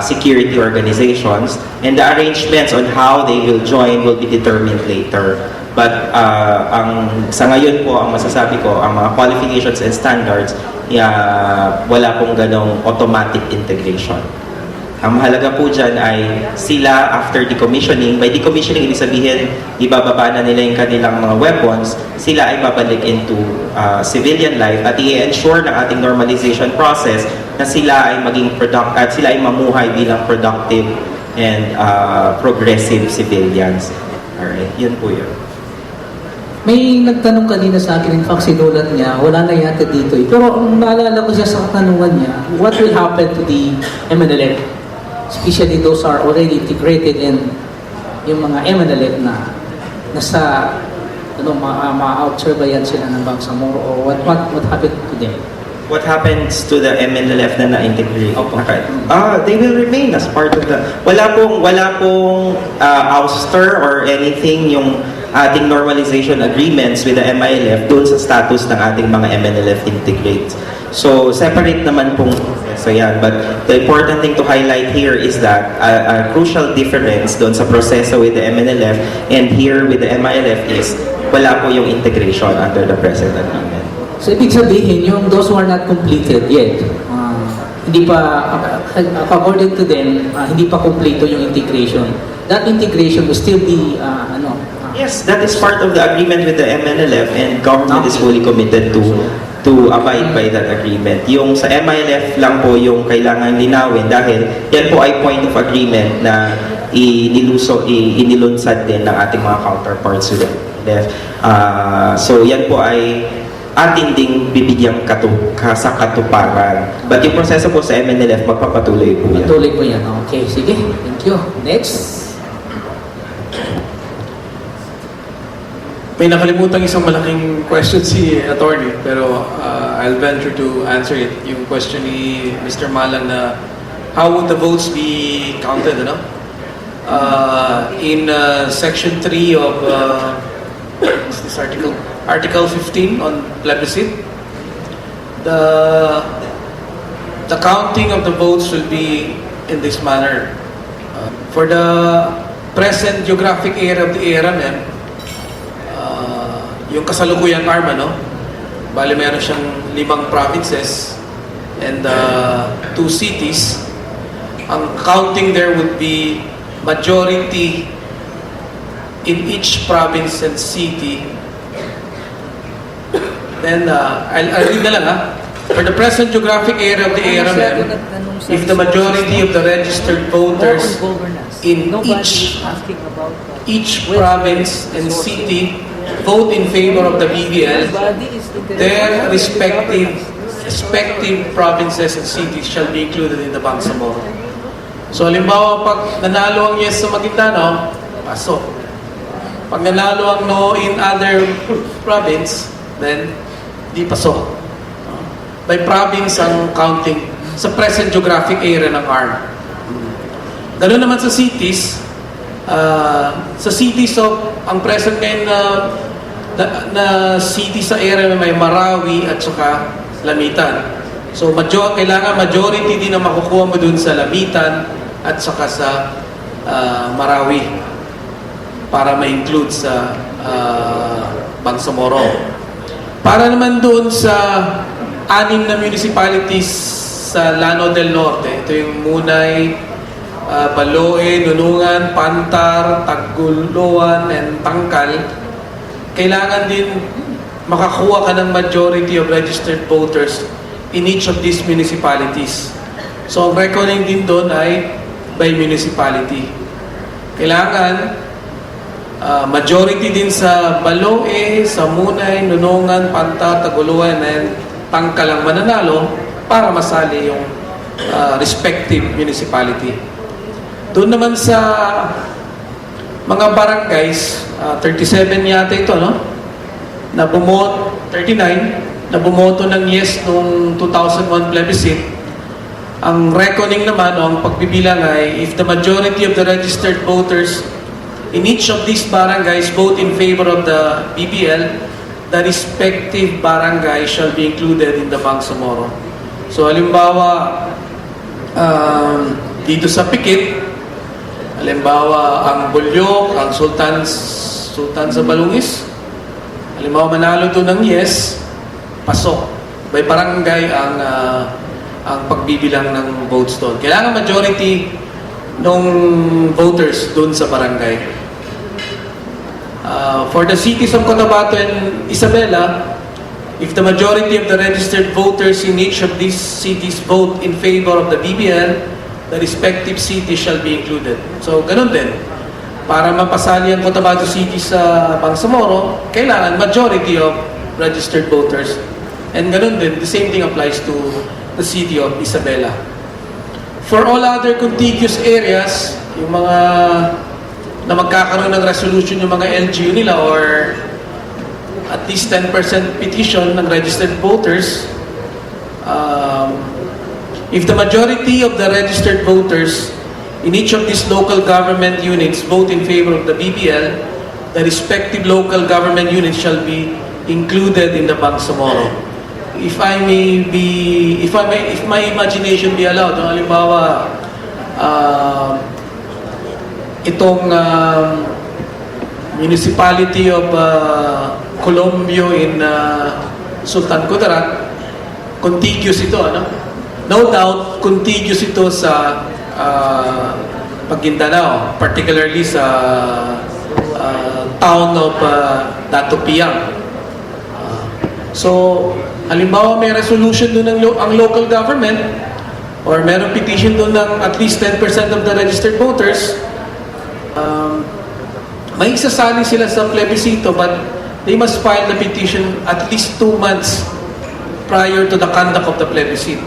security organizations, and the arrangements on how they will join will be determined later. But sa ngayon po, ang masasabi ko, ang mga qualifications and standards, wala pong ganong automatic integration. Ang mahalaga po dyan ay sila after decommissioning. By decommissioning, ibig sabihin, ibababa na nila yung kanilang mga weapons, sila ay babalik into civilian life at i-ensure ng ating normalization process na sila ay maging at sila ay mamuhay bilang productive and progressive civilians. Alright, yun po yun. May nagtanong kanina sa akin, in fact, sinulat niya, wala na yata dito eh. Pero ang naalala ko siya sa katanungan niya, what will happen to the MNLF? Especially those are already integrated in yung mga MNLF na nasa ma-out-serve yan sila ng Bangsamoro, or what happened to them? What happens to the MNLF na na-integrate? Okay. They will remain as part of the... Wala pong ouster or anything yung ating normalization agreements with the MILF doon sa status ng ating mga MNLF integrate. So, separate naman pong so yan. But the important thing to highlight here is that a crucial difference doon sa proseso with the MNLF and here with the MILF is wala po yung integration under the present agreement. So, ibig sabihin, yung those who are not completed yet, hindi pa, according to them, hindi pa kompleto yung integration. That integration will still be, Yes, that is part of the agreement with the MNLF, and government is fully committed to abide by that agreement. Yung sa MILF lang po yung kailangan linawin dahil yan po ay point of agreement na inilunsad din ng ating mga counterparts with the MNLF. So yan po ay ating ding bibigyang sa katuparan. But yung proseso po sa MNLF, magpapatuloy po yan. Patuloy po yan. Okay, sige. Thank you. Next. May nakalimutan isang malaking question si attorney, pero I'll venture to answer it. Yung question ni Mr. Malang na how would the votes be counted, ano? In section 3 of what's this article? Article 15 on plebiscite, the counting of the votes will be in this manner. For the present geographic area of the ARMM, yung kasalukuyang ARMA, no? Bali, meron siyang 5 provinces and 2 cities. Ang counting there would be majority in each province and city. Then, I'll read na lang, ha? For the present geographic area of the ARMM, if the majority of the registered voters in each province and city vote in favor of the BBL, their respective provinces and cities shall be included in the Bangsamoro. So, halimbawa, pag nanalo ang yes sa Maguindanao, pasok. Pag nanalo ang no in other province, then di pasok. By province ang counting sa present geographic area ng ARM. Ganoon naman sa cities. Sa cities of ang present ngayon na city sa area may Marawi at saka Lamitan. So kailangan majority din na makukuha mo dun sa Lamitan at saka sa Marawi para ma-include sa Bangsamoro. Para naman doon sa 6 na municipalities sa Lanao del Norte, ito yung Munay, Baloe, Nunungan, Pantar, Taguluan, and Tangkal, kailangan din makakuha ka ng majority of registered voters in each of these municipalities. So, ang reckoning din doon ay by municipality. Kailangan majority din sa Baloe, sa Munay, Nunungan, Pantar, Taguluan, and Tangkal ang mananalo para masali yung respective municipality. Doon naman sa mga barangays, 37 yata ito, no? Na bumoto, 39, na bumoto ng yes noong 2001 plebiscite. Ang reckoning naman, o ang pagbibilang ay, if the majority of the registered voters in each of these barangays vote in favor of the BBL, the respective barangay shall be included in the Bangsamoro. So, halimbawa, dito sa Pikit, halimbawa, ang Bulyok, ang Sultan sa Balungis, halimbawa, manalo doon ng yes, pasok. By barangay ang pagbibilang ng votes doon. Kailangan majority ng voters doon sa barangay. For the cities of Cotabato and Isabela, if the majority of the registered voters in each of these cities vote in favor of the BBL, the respective city shall be included. So, ganun din. Para mapasali ang Cotabato City sa Bangsamoro, kailangan majority of registered voters. And ganun din, the same thing applies to the city of Isabela. For all other contiguous areas, yung mga na magkakaroon ng resolution yung mga LGU nila or at least 10% petition ng registered voters, if the majority of the registered voters in each of these local government units vote in favor of the BBL, the respective local government units shall be included in the Bangsamoro. If my imagination be allowed, halimbawa, itong municipality of Colombio in Sultan Kudarat, contiguous ito, ano? No doubt, contiguous ito sa Maguindanao, particularly sa town of Datopiang. So, halimbawa may resolution doon ang local government or mayroong petition doon ng at least 10% of the registered voters, may isasali sila sa plebiscito but they must file the petition at least 2 months prior to the conduct of the plebiscite.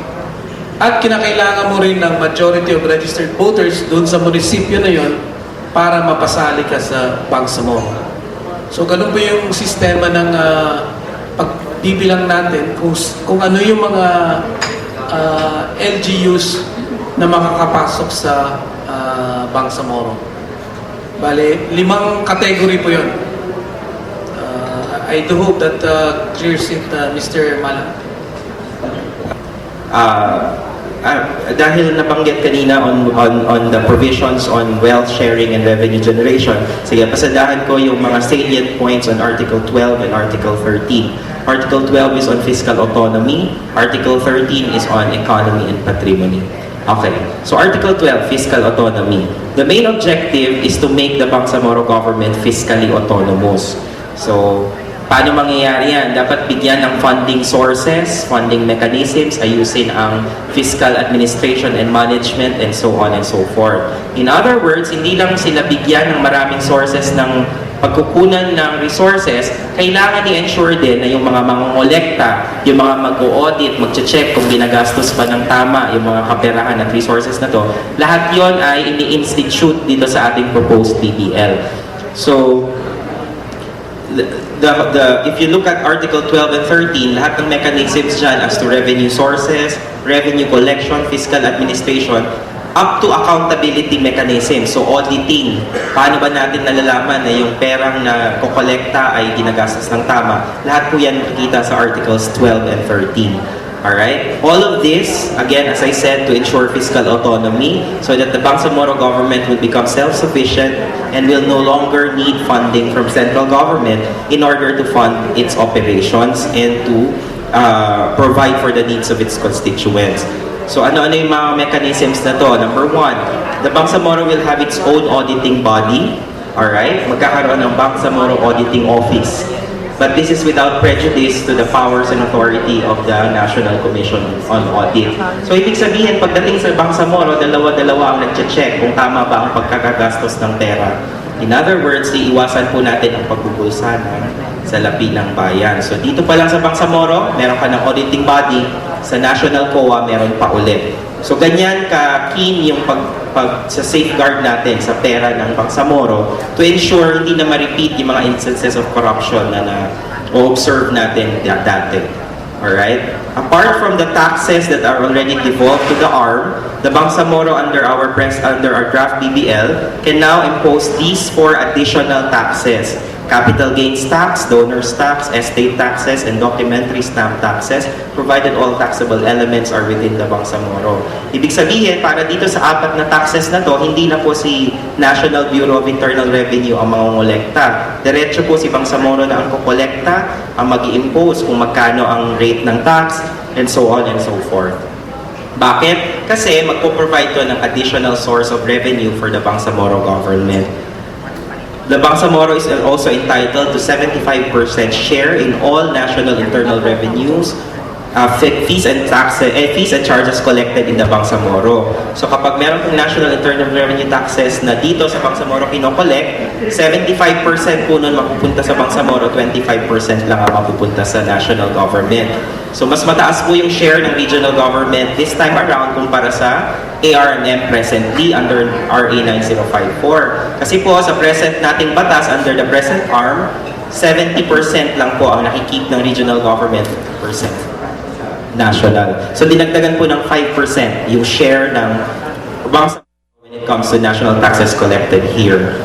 At kinakailangan mo rin ng majority of registered voters doon sa munisipyo na yon para mapasali ka sa Bangsamoro. So ganun po yung sistema ng pagbibilang natin kung ano yung mga LGUs na makakapasok sa Bangsamoro. Bale, 5 category po yun. I do hope that clears it, Mr. Malang. Dahil nabanggit kanina on the provisions on wealth sharing and revenue generation, sige, pasadahan ko yung mga salient points on Article 12 and Article 13. Article 12 is on fiscal autonomy. Article 13 is on economy and patrimony. Okay, so Article 12, fiscal autonomy. The main objective is to make the Bangsamoro government fiscally autonomous. So, paano mangyayari yan? Dapat bigyan ng funding sources, funding mechanisms, ayusin ang fiscal administration and management, and so on and so forth. In other words, hindi lang sila bigyan ng maraming sources ng pagkukunan ng resources, kailangan i-ensure din na yung mga mangongolekta, yung mga mag-o-audit, mag-check kung ginagastos ba ng tama yung mga kaperahan at resources na to, lahat yon ay ini-institute dito sa ating proposed BBL. So, if you look at Article 12 and 13, lahat ng mechanisms dyan as to revenue sources, revenue collection, fiscal administration, up to accountability mechanism. So auditing, paano ba natin nalalaman na yung perang na kukolekta ay ginagastos ng tama? Lahat po yan makikita sa Articles 12 and 13. Alright? All of this, again, as I said, to ensure fiscal autonomy so that the Bangsamoro government will become self-sufficient and will no longer need funding from central government in order to fund its operations and to provide for the needs of its constituents. So ano-ano yung mga mechanisms na to? Number one, the Bangsamoro will have its own auditing body. Alright? Magkakaroon ng Bangsamoro Auditing Office. But this is without prejudice to the powers and authority of the National Commission on Audit. So ibig sabihin, pagdating sa Bangsamoro, dalawa-dalawa ang nag-check kung tama ba ang pagkakagastos ng pera. In other words, iiwasan po natin ang pagbubulsa ng salapi ng bayan. So dito pa lang sa Bangsamoro, meron ka ng auditing body. Sa National COA, meron pa ulit. So ganyan ka-keen yung sa safeguard natin sa pera ng Bangsamoro to ensure hindi na ma-repeat yung mga instances of corruption na na-observe natin dati. Alright? Apart from the taxes that are already devolved to the ARM, the Bangsamoro under our draft BBL can now impose these 4 additional taxes. Capital gains tax, donors tax, estate taxes, and documentary stamp taxes, provided all taxable elements are within the Bangsamoro. Ibig sabihin, para dito sa 4 na taxes na to, hindi na po si National Bureau of Internal Revenue ang mangongolekta. Diretso po si Bangsamoro na ang kukolekta, ang mag-i-impose kung magkano ang rate ng tax, and so on and so forth. Bakit? Kasi magpo-provide to ng additional source of revenue for the Bangsamoro government. The Bangsamoro is also entitled to 75% share in all national internal revenues, fees and charges collected in the Bangsamoro. So kapag meron pong national internal revenue taxes na dito sa Bangsamoro kinokollect, 75% po nun mapupunta sa Bangsamoro, 25% lang ang mapupunta sa national government. So mas mataas po yung share ng regional government this time around kumpara sa ARNM presently under RA 9054. Kasi po sa present nating batas under the present ARM, 70% lang po ang nakikip ng regional government, percent national. So dinagdagan po ng 5% yung share ng Bangsamoro when it comes to national taxes collected here.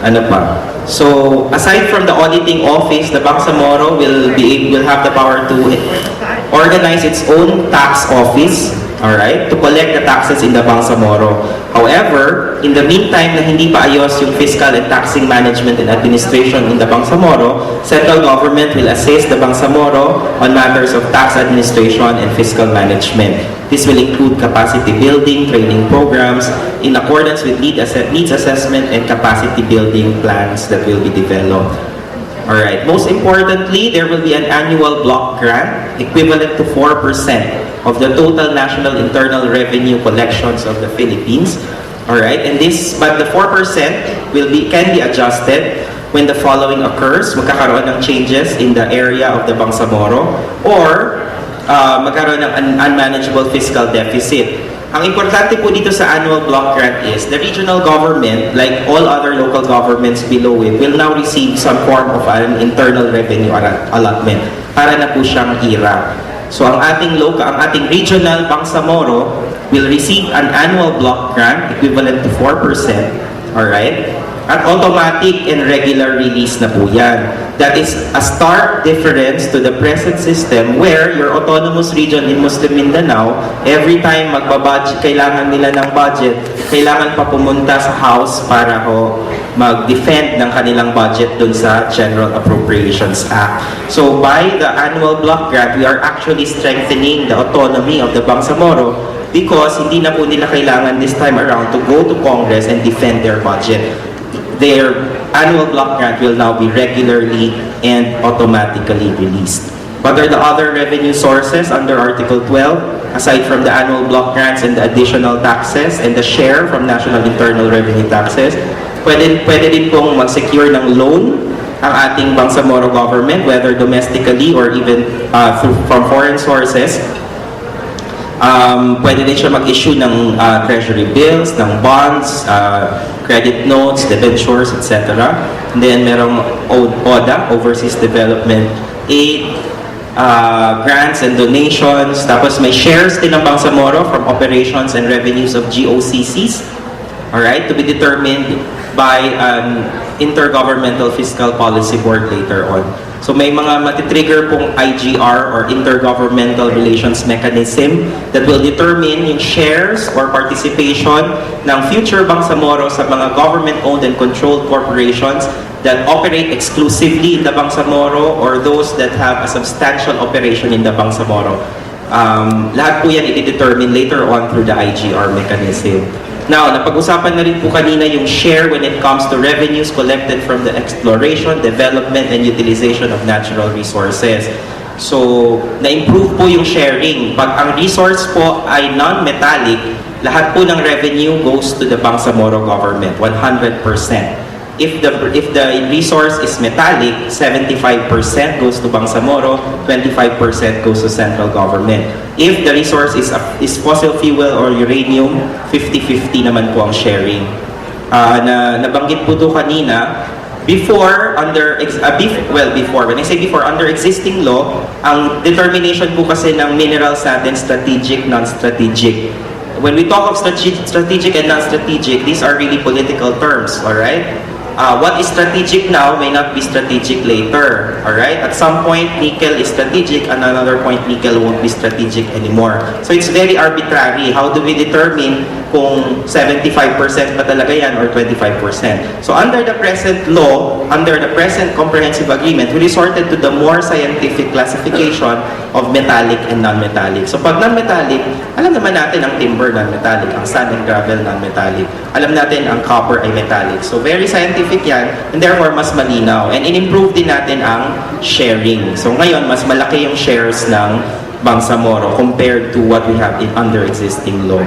Ano pa? So aside from the auditing office, the Bangsamoro will have the power to organize its own tax office, alright, to collect the taxes in the Bangsamoro. However, in the meantime na hindi pa ayos yung fiscal and taxing management and administration in the Bangsamoro, central government will assist the Bangsamoro on matters of tax administration and fiscal management. This will include capacity building, training programs, in accordance with needs assessment and capacity building plans that will be developed. Alright, most importantly, there will be an annual block grant equivalent to 4% of the total national internal revenue collections of the Philippines. Alright, and but the 4% can be adjusted when the following occurs. Magkakaroon ng changes in the area of the Bangsamoro or magkaroon ng unmanageable fiscal deficit. Ang importante po dito sa annual block grant is the regional government, like all other local governments below it, will now receive some form of an internal revenue allotment para na po siyang IRA. So ang ating regional Bangsamoro will receive an annual block grant equivalent to 4%, alright? At automatic and regular release na po yan. That is a stark difference to the present system where your autonomous region in Muslim Mindanao, every time magbabudget, kailangan nila ng budget, kailangan pa pumunta sa house para mag-defend ng kanilang budget dun sa General Appropriations Act. So by the annual block grant, we are actually strengthening the autonomy of the Bangsamoro because hindi na po nila kailangan this time around to go to Congress and defend their budget. Their annual block grant will now be regularly and automatically released. What are the other revenue sources under Article 12? Aside from the annual block grants and the additional taxes and the share from national internal revenue taxes, pwede din pong mag-secure ng loan ang ating Bangsamoro government, whether domestically or even from foreign sources. Pwede din siya mag-issue ng treasury bills, ng bonds, credit notes, debentures, etc. And then merong ODA, Overseas Development Aid, grants and donations. Tapos may shares din ng Bangsamoro from operations and revenues of GOCCs. Alright, to be determined by an Intergovernmental Fiscal Policy Board later on. So may mga matitrigger pong IGR or Intergovernmental Relations Mechanism that will determine yung shares or participation ng future Bangsamoro sa mga government-owned and controlled corporations that operate exclusively in the Bangsamoro or those that have a substantial operation in the Bangsamoro. Lahat po yan i-determine later on through the IGR mechanism. Now, napag-usapan na rin po kanina yung share when it comes to revenues collected from the exploration, development, and utilization of natural resources. So, na-improve po yung sharing. Pag ang resource po ay non-metallic, lahat po ng revenue goes to the Bangsamoro government, 100%. If the resource is metallic, 75% goes to Bangsamoro, 25% goes to central government. If the resource is fossil fuel or uranium, 50-50 naman po ang sharing. Nabanggit po ito kanina, when I say before, under existing law, ang determination po kasi ng minerals natin strategic, non-strategic. When we talk of strategic and non-strategic, these are really political terms, alright? What is strategic now may not be strategic later. Alright? At some point, nickel is strategic, and another point, nickel won't be strategic anymore. So it's very arbitrary. How do we determine kung 75% pa talaga yan or 25%? So under the present law, under the present comprehensive agreement, we resorted to the more scientific classification of metallic and non-metallic. So pag non-metallic, alam naman natin ang timber non-metallic, ang sand and gravel non-metallic. Alam natin ang copper ay metallic. So very scientific yan, and therefore mas malinaw. And in-improve din natin ang sharing. So ngayon, mas malaki yung shares ng Bangsamoro compared to what we have under existing law.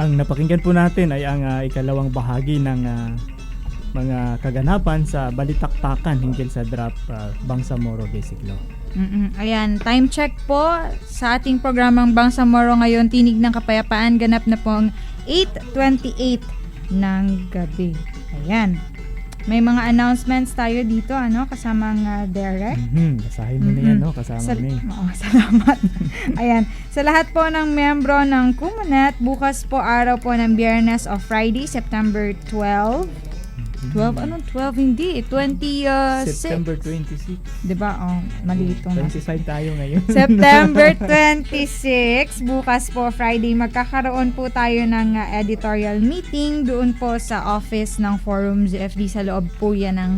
Ang napakinggan po natin ay ang ikalawang bahagi ng mga kaganapan sa balitaktakan hinggil sa draft Bangsamoro Basic Law. Ayan, time check po sa ating programang Bangsamoro ngayon, Tinig ng Kapayapaan, ganap na po ang 8:28 ng gabi. Ayan. May mga announcements tayo dito, kasamang Derek. Basahin mo na yan, kasama ni. Salamat. Ayan. Sa lahat po ng membro ng Kumunet, bukas po araw po ng Biyernes o Friday, September 12. 12? Anong 12? Hindi. 26. September 26. Diba? Mali itong 25 tayo ngayon. September 26. Bukas po, Friday, magkakaroon po tayo ng editorial meeting doon po sa office ng Forum ZFD sa loob po yan ng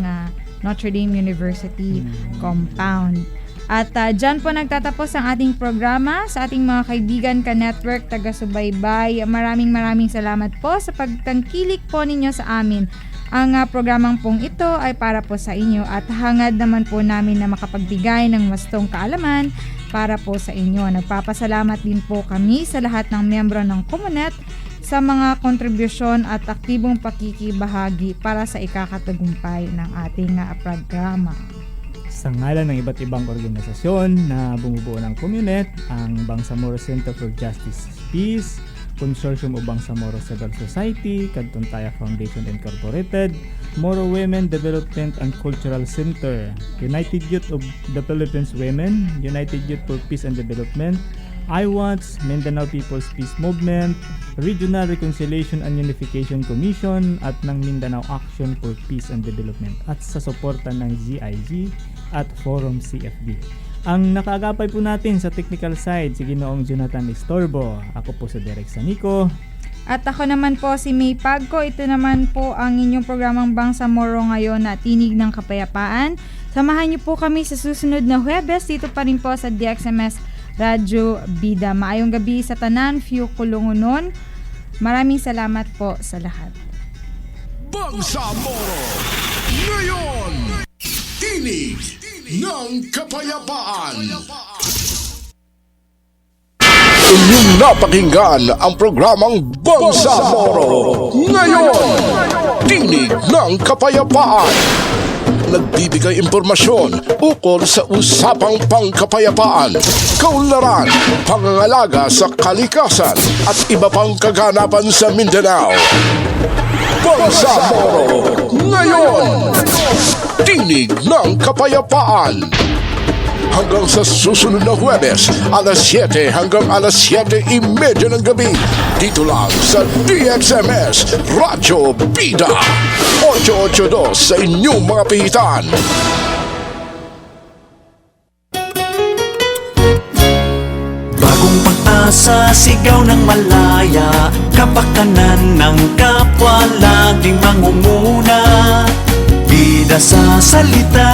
Notre Dame University compound. At dyan po nagtatapos ang ating programa sa ating mga kaibigan ka-network, taga-subaybay. Maraming salamat po sa pagtangkilik po ninyo sa amin. Ang programang pong ito ay para po sa inyo at hangad naman po namin na makapagbigay ng wastong kaalaman para po sa inyo. Nagpapasalamat din po kami sa lahat ng miyembro ng Kumunet sa mga kontribusyon at aktibong pakikibahagi para sa ikakatagumpay ng ating programa. Sa ngalan ng iba't ibang organisasyon na bumubuo ng Kumunet, ang Bangsamoro Center for Justice Peace, Consortium of Bangsamoro Civil Society, Kadtuntaya Foundation Incorporated, Moro Women Development and Cultural Center, United Youth of the Philippines Women, United Youth for Peace and Development, IWATS, Mindanao People's Peace Movement, Regional Reconciliation and Unification Commission at ng Mindanao Action for Peace and Development at sa suporta ng GIG at Forum CFD. Ang nakaagapay po natin sa technical side, si Ginoong Jonathan Estorbo. Ako po si Derek Sanico. At ako naman po si May Pagco. Ito naman po ang inyong programang Bangsamoro ngayon na Tinig ng Kapayapaan. Samahan niyo po kami sa susunod na Huwebes dito pa rin po sa DXMS Radyo Bida. Maayong gabi sa tanan, Fiu Kulungunon. Maraming salamat po sa lahat. Bangsamoro ngayon, Tinig ng Kapayapaan. Inyong napakinggan ang programang Bangsamoro ngayon, Tinig ng Kapayapaan. nagbibigay impormasyon ukol sa usapang pangkapayapaan, kaunlaran, pangangalaga sa kalikasan at iba pang kaganapan sa Mindanao. Bangsamoro ngayon! Tinig ng Kapayapaan. Hanggang sa susunod na Huwebes, alas 7 hanggang alas 7:30 ng gabi. Dito lang sa DXMS Radyo Bida. 882 sa inyong mga pihitan. Bagong pag-asa, sigaw ng malaya, kapakanan ng kapwa, laging mangunguna. Bida sa salita,